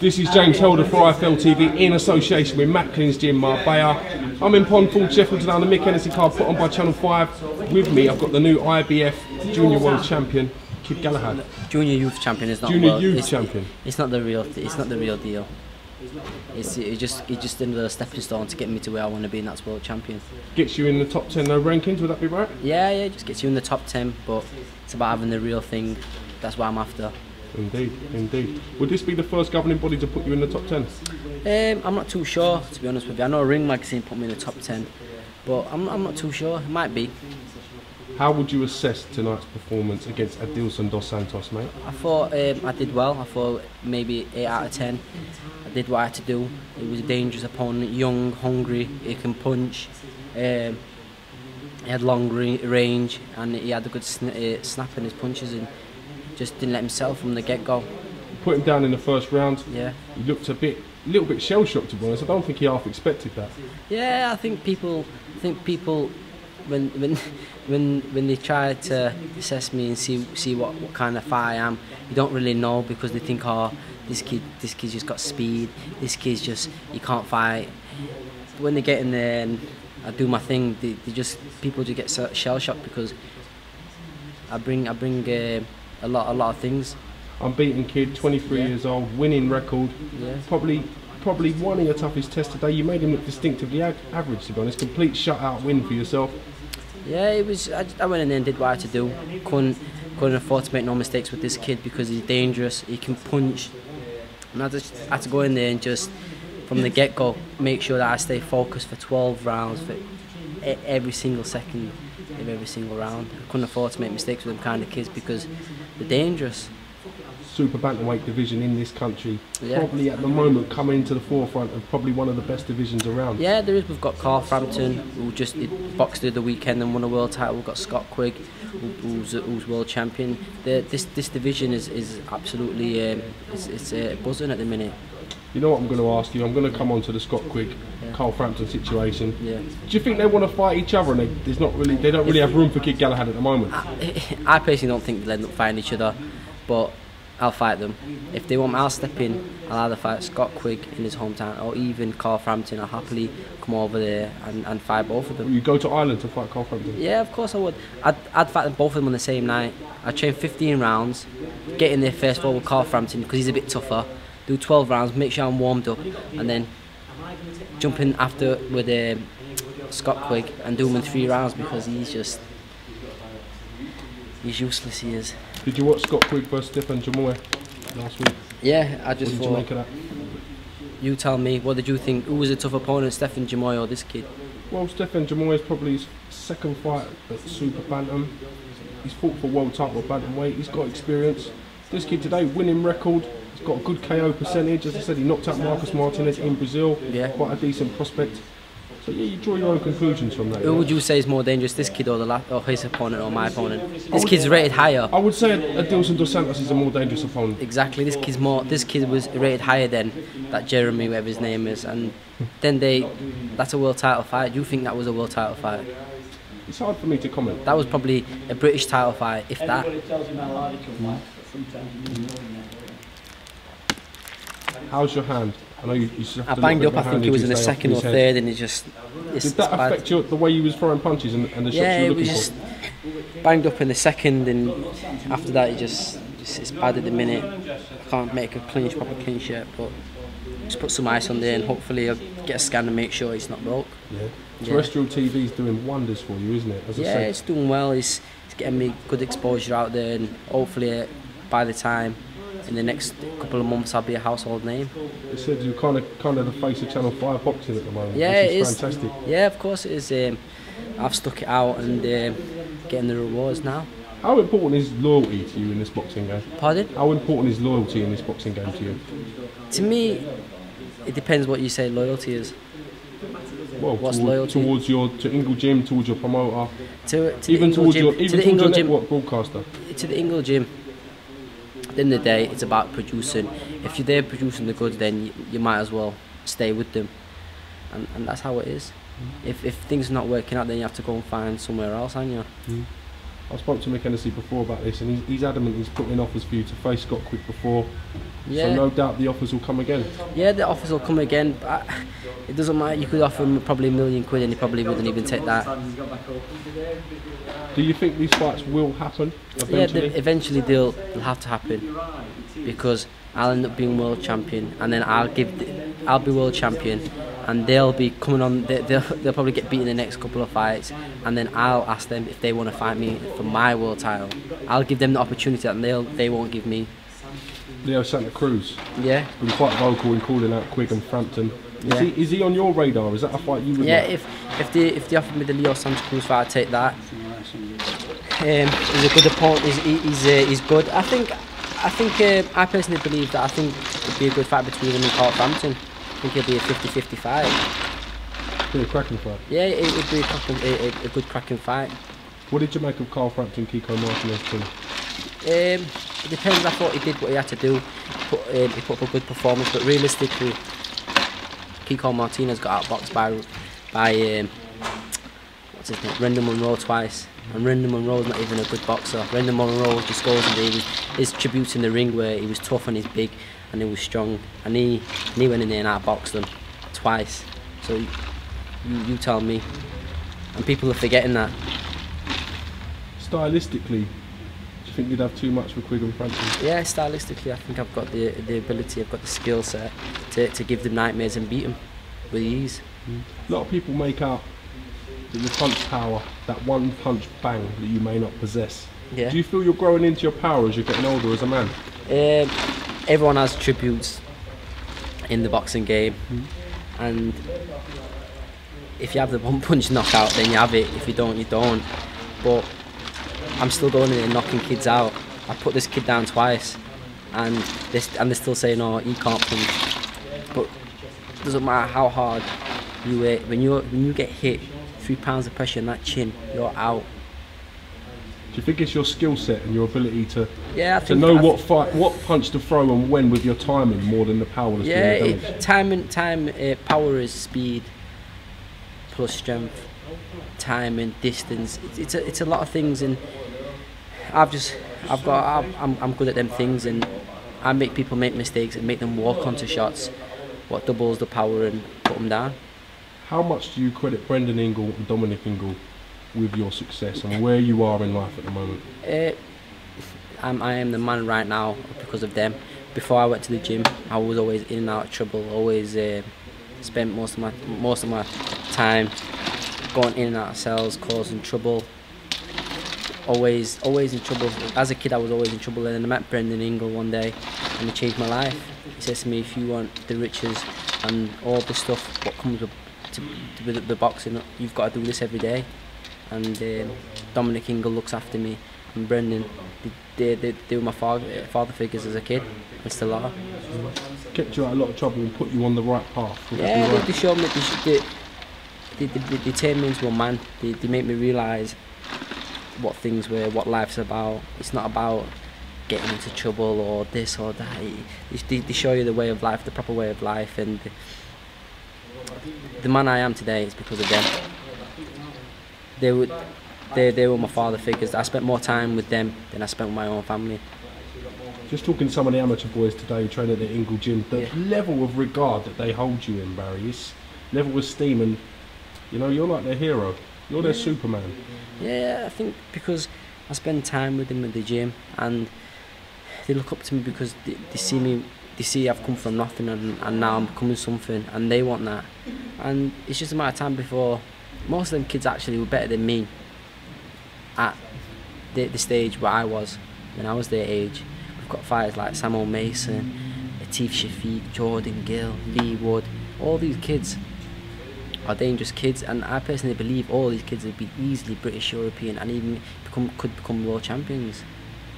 This is James Helder for IFL TV in association with Macklin's Gym Marbella. I'm in Pond Ford, Sheffield today on the Mick Hennessy card put on by Channel 5. With me, I've got the new IBF Junior World Champion, Quigg Galahad. Junior Youth Champion is not Junior Youth Champion. It's not the real. It's not the real deal. It's just another stepping stone to get me to where I want to be, and that's World Champion. Gets you in the top 10 no rankings, would that be right? Yeah, it just gets you in the top 10, but it's about having the real thing. That's what I'm after. Indeed, indeed. Would this be the first governing body to put you in the top 10? I'm not too sure, to be honest with you. I know Ring Magazine put me in the top 10, but I'm not too sure. It might be. How would you assess tonight's performance against Adilson dos Santos, mate? I thought I did well. I thought maybe 8 out of 10. I did what I had to do. He was a dangerous opponent, young, hungry, he can punch. He had long range and he had a good snap in his punches and just didn't let himself from the get-go. Put him down in the first round. Yeah. He looked a little bit shell-shocked, to be honest. I don't think he half expected that. Yeah, I think people when they try to assess me and see what kind of fighter I am, you don't really know because they think, oh, this kid's just got speed. This kid's just, he can't fight. But when they get in there and I do my thing, people just get shell-shocked because I bring a lot of things. Unbeaten kid, 23 years old, winning record. Yeah. Probably one of your toughest tests today. You made him look distinctively average, to be honest. Complete shutout win for yourself. Yeah, it was. I went in there and did what I had to do. Couldn't afford to make no mistakes with this kid because he's dangerous. He can punch, and I just had to go in there and just from the get-go make sure that I stay focused for 12 rounds for every single second of every single round. I couldn't afford to make mistakes with them kind of kids because they're dangerous. Super bantamweight division in this country, probably at the moment coming into the forefront of probably one of the best divisions around. Yeah, there is. We've got Frampton, who just boxed the other weekend and won a world title. We've got Quigg, who's world champion. This division is absolutely it's buzzing at the minute. You know what I'm going to ask you? I'm going to come on to the Quigg, Frampton situation. Yeah. Do you think they want to fight each other and they don't really have room for Quigg Galahad at the moment? I personally don't think they'll end up fighting each other, but I'll fight them. If they want me, I'll step in. I'll either fight Quigg in his hometown or even Frampton. I'll happily come over there and fight both of them. Will you go to Ireland to fight Frampton? Yeah, of course I would. I'd fight them both of them on the same night. I'd train 15 rounds, get in there first of all with Frampton because he's a bit tougher. Do 12 rounds, make sure I'm warmed up, and then jump in after with Quigg and do him in 3 rounds because he's useless. He is. Did you watch Quigg versus Stephen Jamoy last week? Yeah, I just thought. What did you make of that? You tell me, what did you think? Who was a tough opponent, Stephen Jamoy or this kid? Well, Stephen Jamoy is probably his second fight at Super Bantam. He's fought for world title at bantamweight. He's got experience. This kid today, winning record. He's got a good KO percentage. As I said, he knocked out Marcus Martinez in Brazil. Yeah. Quite a decent prospect. So yeah, you draw your own conclusions from that. Who would you say is more dangerous, this kid or his opponent or my opponent? This kid's rated higher. I would say Adilson dos Santos is a more dangerous opponent. Exactly. This kid was rated higher than that Jeremy, whatever his name is, and then that's a world title fight. Do you think that was a world title fight? It's hard for me to comment. That was probably a British title fight, if that. How's your hand? I know you I banged up. I think it was in the second or third, and it just. Did that affect the way you was throwing punches and the shots you were looking for? Yeah, it was just banged up in the second, and after that, it's bad at the minute. I can't make a proper clinch yet, but just put some ice on there, and hopefully I'll get a scan and make sure it's not broke. Yeah. Terrestrial TV is doing wonders for you, isn't it? As I say. It's doing well. It's getting me good exposure out there, and hopefully by the time. In the next couple of months, I'll be a household name. It said you're kind of the face of Channel 5 boxing at the moment. Yeah, which is fantastic. Yeah, of course it is. I've stuck it out and getting the rewards now. How important is loyalty to you in this boxing game? Pardon? How important is loyalty in this boxing game to you? To me, it depends what you say loyalty is. Well, what's loyalty? Towards to Ingle Gym, towards your promoter, even towards your network broadcaster. To the Ingle Gym. At the end of the day, it's about producing. If you're there producing the goods, then you might as well stay with them, and that's how it is. If things are not working out, then you have to go and find somewhere else, aren't you? I spoke to Mick Hennessy before about this, and he's adamant he's put in offers for you to face Scott Quigg before. Yeah. So no doubt the offers will come again. Yeah, the offers will come again. But it doesn't matter. You could offer him probably £1 million, and he probably wouldn't even take that. Do you think these fights will happen eventually? Yeah, eventually they'll have to happen, because I'll end up being world champion, and then I'll be world champion, and they'll be coming on. They'll probably get beaten the next couple of fights, and then I'll ask them if they want to fight me for my world title. I'll give them the opportunity, and they won't give me. Leo Santa Cruz. Yeah. Been quite vocal in calling out Quigg and Frampton. Yeah. Is he on your radar? Is that a fight you would Yeah, like? if they offered me the Leo Santa Cruz fight, I'd take that. He's a good opponent. He's good. I personally believe that. I think it'd be a good fight between him and Frampton. I think it'll be a 50-50 fight. Be a cracking fight. Yeah, it would be a good cracking fight. What did you make of Carl Frampton, Kiko Martinez team? It depends. I thought he did what he had to do. He put up a good performance, but realistically, Kiko Martinez got outboxed by what's his name, Rendon Monroe twice, and Rendon Monroe's not even a good boxer. Rendon Monroe just goes in there, his tributes in the ring where he was tough and he's big and he was strong, and he went in there and outboxed them twice. So you tell me, and people are forgetting that. Stylistically, do you think you'd have too much for Quigg and Frampton? Yeah, stylistically, I think I've got the ability, I've got the skill set to give them nightmares and beat them with ease. A lot of people make out that your punch power, that one punch bang that you may not possess. Yeah. Do you feel you're growing into your power as you're getting older as a man? Everyone has tributes in the boxing game, and if you have the one punch knockout, then you have it. If you don't, you don't. But I'm still going in and knocking kids out. I put this kid down twice, and they're still saying, "Oh, he can't punch." But it doesn't matter how hard you hit. When you get hit, 3 pounds of pressure in that chin, you're out. Do you think it's your skill set and your ability to know what punch to throw and when with your timing more than the power that's doing the damage? Power is speed plus strength, timing, distance. It's a lot of things, and I'm good at them things, and I make people make mistakes and make them walk onto shots, what doubles the power and put them down. How much do you credit Brendan Ingle and Dominic Ingle with your success and where you are in life at the moment? I am the man right now because of them. Before I went to the gym, I was always in and out of trouble. Always spent most of my time going in and out of cells, causing trouble. Always in trouble. As a kid, I was always in trouble. And then I met Brendan Ingle one day, and he changed my life. He says to me, "If you want the riches and all the stuff what comes with the boxing, you've got to do this every day." And Dominic Ingle looks after me, and Brendan, they were my father figures as a kid, and still are. Kept you out of a lot of trouble and put you on the right path. Yeah, they showed me. They turned me into a man. They made me realise what things were, what life's about. It's not about getting into trouble or this or that. They show you the way of life, the proper way of life, and the man I am today is because of them. They were my father figures. I spent more time with them than I spent with my own family. Just talking to some of the amateur boys today training at the Ingle gym, the level of regard that they hold you in, Barry, is level of esteem, and you're like their hero. You're their Superman. Yeah, I think because I spend time with them at the gym, and they look up to me because they see me. They see I've come from nothing, and now I'm becoming something, and they want that. And it's just a matter of time before most of them kids actually were better than me at the stage where I was when I was their age. We've got fighters like Samuel Mason, Latif Shafiq, Jordan Gill, Lee Wood. All these kids are dangerous kids, and I personally believe all these kids would be easily British, European, and even could become world champions.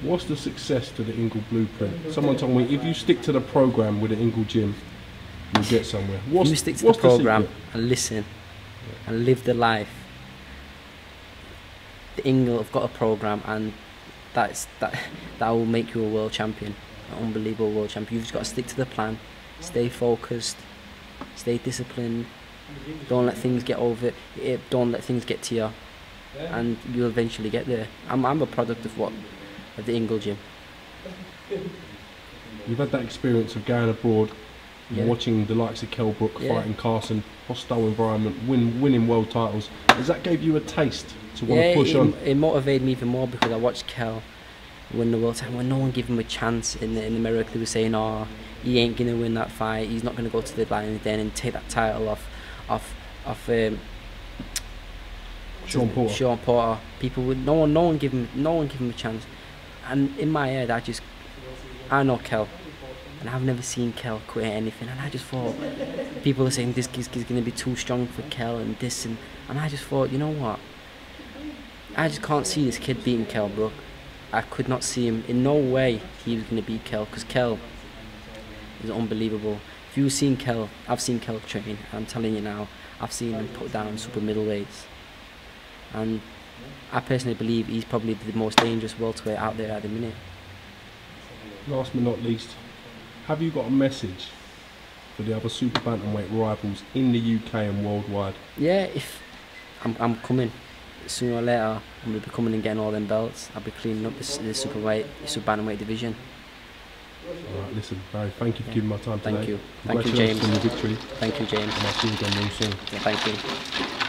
What's the success to the Ingle blueprint? Someone told me if you stick to the programme with the Ingle gym, you'll get somewhere. If you stick to the programme and listen and live the life, the Ingle have got a programme, and that will make you a world champion, an unbelievable world champion. You've just got to stick to the plan, stay focused, stay disciplined. Don't let things get over it. Don't let things get to you. and you'll eventually get there. I'm a product of the Ingle gym. You've had that experience of going abroad and Yeah. watching the likes of Kell Brook Yeah. fighting Carson, hostile environment, winning world titles. Does that give you a taste to want to push on? It motivated me even more because I watched Kell win the world title when no one gave him a chance in America. They were saying, "Oh, he ain't gonna win that fight. He's not gonna go to the Lion's Den and take that title off Sean Porter. Sean Porter." People would no one give him a chance. And in my head, I know Kell, and I've never seen Kell quit at anything. And I just thought, people are saying this kid's gonna be too strong for Kell and this and I just thought, you know what? I just can't see this kid beating Kell Brook. I could not see him. In no way he was gonna beat Kell, because Kell is unbelievable. If you've seen Kell, I've seen Kell train. I'm telling you now, I've seen him put down super middleweights, and I personally believe he's probably the most dangerous welterweight out there at the minute. Last but not least, have you got a message for the other super bantamweight rivals in the UK and worldwide? Yeah, if I'm coming sooner or later, I'm gonna be coming and getting all them belts. I'll be cleaning up the super bantamweight division. Alright, listen, Barry, thank you for giving my time today. Thank you. Thank you, Congratulations James. on your victory. Thank you, James. And I'll see you again real soon. Yeah, thank you.